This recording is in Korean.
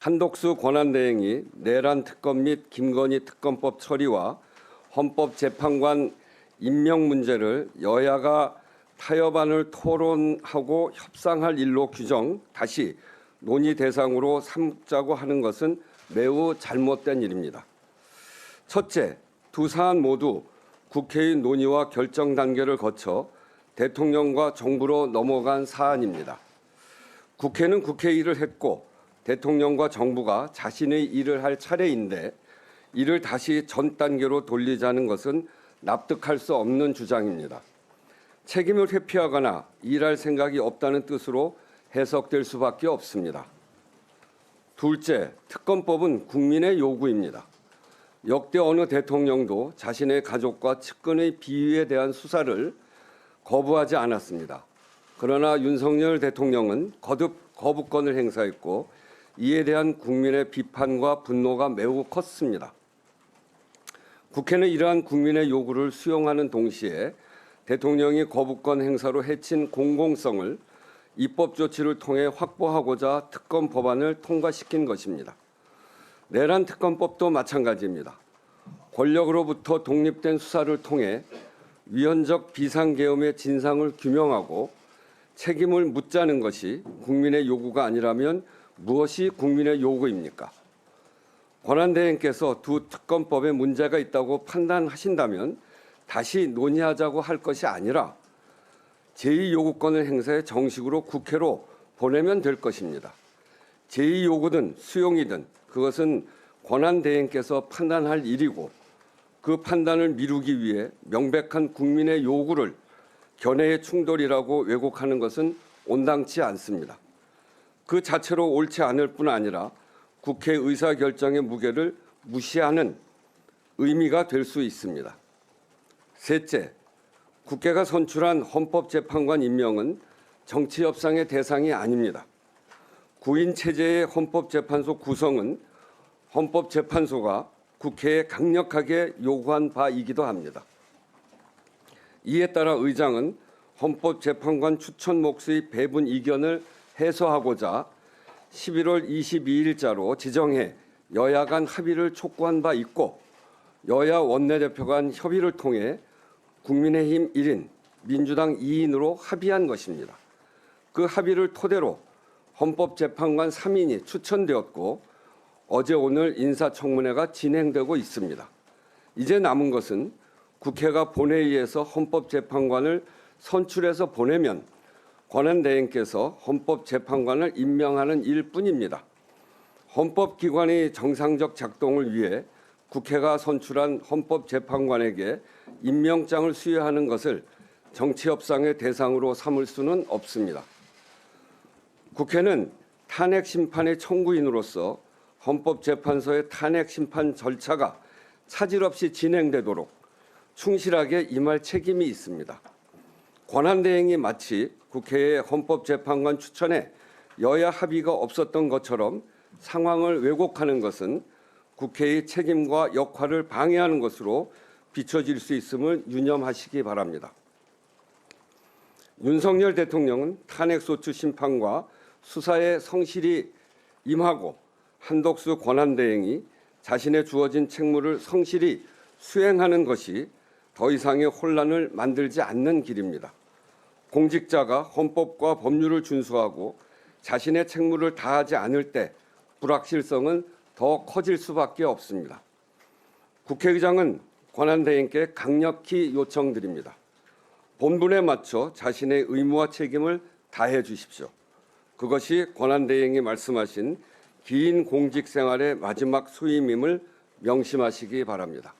한덕수 권한대행이 내란 특검 및 김건희 특검법 처리와 헌법재판관 임명 문제를 여야가 타협안을 토론하고 협상할 일로 규정 다시 논의 대상으로 삼자고 하는 것은 매우 잘못된 일입니다. 첫째, 두 사안 모두 국회의 논의와 결정 단계를 거쳐 대통령과 정부로 넘어간 사안입니다. 국회는 국회 일을 했고 대통령과 정부가 자신의 일을 할 차례인데 이를 다시 전 단계로 돌리자는 것은 납득할 수 없는 주장입니다. 책임을 회피하거나 일할 생각이 없다는 뜻으로 해석될 수밖에 없습니다. 둘째, 특검법은 국민의 요구입니다. 역대 어느 대통령도 자신의 가족과 측근의 비위에 대한 수사를 거부하지 않았습니다. 그러나 윤석열 대통령은 거듭 거부권을 행사했고 이에 대한 국민의 비판과 분노가 매우 컸습니다. 국회는 이러한 국민의 요구를 수용하는 동시에 대통령이 거부권 행사로 해친 공공성을 입법 조치를 통해 확보하고자 특검 법안을 통과시킨 것입니다. 내란 특검법도 마찬가지입니다. 권력으로부터 독립된 수사를 통해 위헌적 비상계엄의 진상을 규명하고 책임을 묻자는 것이 국민의 요구가 아니라면 무엇이 국민의 요구입니까? 권한대행께서 두 특검법에 문제가 있다고 판단하신다면 다시 논의하자고 할 것이 아니라 제2요구권을 행사해 정식으로 국회로 보내면 될 것입니다. 제2요구든 수용이든 그것은 권한대행께서 판단할 일이고 그 판단을 미루기 위해 명백한 국민의 요구를 견해의 충돌이라고 왜곡하는 것은 온당치 않습니다. 그 자체로 옳지 않을 뿐 아니라 국회 의사결정의 무게를 무시하는 의미가 될 수 있습니다. 셋째, 국회가 선출한 헌법재판관 임명은 정치 협상의 대상이 아닙니다. 구인 체제의 헌법재판소 구성은 헌법재판소가 국회에 강력하게 요구한 바이기도 합니다. 이에 따라 의장은 헌법재판관 추천 몫의 배분 이견을 해소하고자 11월 22일자로 지정해 여야 간 합의를 촉구한 바 있고 여야 원내대표 간 협의를 통해 국민의힘 1인, 민주당 2인으로 합의한 것입니다. 그 합의를 토대로 헌법재판관 3인이 추천되었고 어제 오늘 인사청문회가 진행되고 있습니다. 이제 남은 것은 국회가 본회의에서 헌법재판관을 선출해서 보내면 권한대행께서 헌법재판관을 임명하는 일뿐입니다. 헌법기관의 정상적 작동을 위해 국회가 선출한 헌법재판관에게 임명장을 수여하는 것을 정치협상의 대상으로 삼을 수는 없습니다. 국회는 탄핵심판의 청구인으로서 헌법재판소의 탄핵심판 절차가 차질 없이 진행되도록 충실하게 임할 책임이 있습니다. 권한대행이 마치 국회의 헌법재판관 추천에 여야 합의가 없었던 것처럼 상황을 왜곡하는 것은 국회의 책임과 역할을 방해하는 것으로 비춰질 수 있음을 유념하시기 바랍니다. 윤석열 대통령은 탄핵소추 심판과 수사에 성실히 임하고 한덕수 권한대행이 자신의 주어진 책무를 성실히 수행하는 것이 더 이상의 혼란을 만들지 않는 길입니다. 공직자가 헌법과 법률을 준수하고 자신의 책무를 다하지 않을 때 불확실성은 더 커질 수밖에 없습니다. 국회의장은 권한대행께 강력히 요청드립니다. 본분에 맞춰 자신의 의무와 책임을 다해 주십시오. 그것이 권한대행이 말씀하신 긴 공직 생활의 마지막 수임임을 명심하시기 바랍니다.